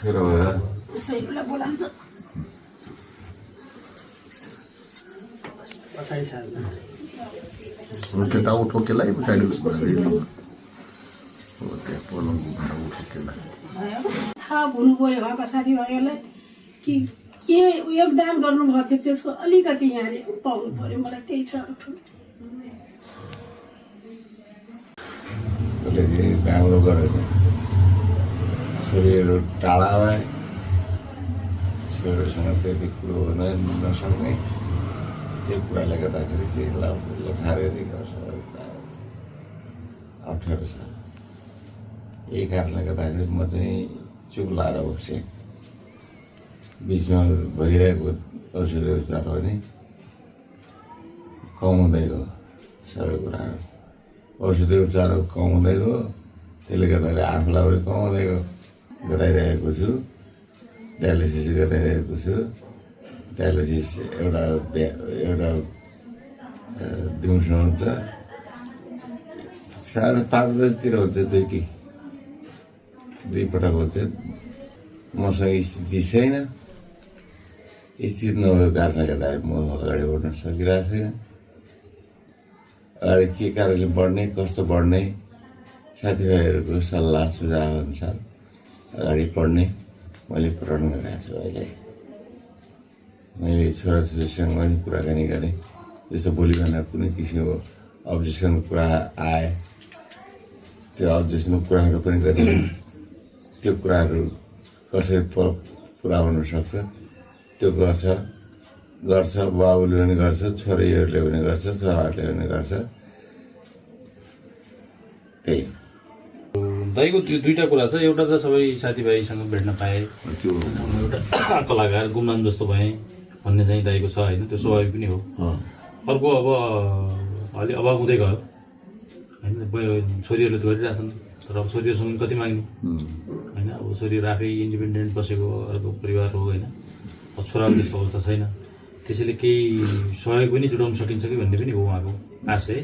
छोरा भयो त्यसैलाई बोलाउँछ केटा उठो केलाई पछाडि उसमा त्यहाँ पलङबाट उठो केलाई थाहा हुनु पर्यो उहाँका साथीभाइहरूलाई कि के योगदान गर्नुभएको थियो त्यसको अलिकति यहाँले पाउनु पर्यो मलाई त्यही छ राम्रो गरेर छोरीहरू टाढा भए छोरीहरूसँग त्यति कुरो नसक्ने त्यो कुराले गर्दाखेरि चाहिँ लठारेदेखि अप्ठ्यारो छ यही कारणले गर्दाखेरि म चाहिँ चुप लाएर बसेँ बिचमा भइरहेको औषधि उपचार पनि कम हुँदै गयो सबै कुराहरू औषधि उपचारहरू कम हुँदै गयो त्यसले गर्दाखेरि आफूलाई पनि कम हुँदै गयो गराइरहेको छु डायलिसिस गराइरहेको छु डायलिसिस एउटा दिउँसो हुन्छ 5:30 बजीतिर हुन्छ दुई पटक हुन्छ मसँग स्थिति छैन स्थिति नभएको कारणले गर्दाखेरि म अगाडि बढ्न सकिरहेको छैन अगाडि के कारणले बढ्ने कस्तो बढ्ने साथीभाइहरूको सल्लाह सुझाव अनुसार अगाडि बढ्ने मैले प्रण गरेको छु अहिले मैले छोराछोरीसँग पनि कुराकानी गरेँ जस्तो भोलि भनेर कुनै किसिमको अब्जेक्सनको कुरा आए त्यो अब्जेक्सनको कुराहरू पनि गरेँ त्यो कुराहरू कसरी पुरा हुन सक्छ त्यो गर्छ बाबुले पनि गर्छ छोरीहरूले पनि गर्छ छोराहरूले पनि गर्छ त्यही दाइको त्यो दुईवटा कुरा छ एउटा त सबै साथीभाइसँग भेट्न पाएँ एउटा कलाकार गुमनाम जस्तो भएँ भन्ने चाहिँ दाइको छ होइन त्यो स्वाभाविक पनि हो अर्को अब अलि अभाव हुँदै गयो होइन छोरीहरूले त गरिरहेछन् तर अब छोरीहरूसँग कति माग्ने होइन अब छोरीहरू आफै इन्डिपेन्डेन्ट बसेको अर्को परिवार हो होइन अब छोराको त्यस्तो अवस्था छैन त्यसैले केही सहयोग पनि जुटाउन सकिन्छ कि भन्ने पनि हो उहाँको आशय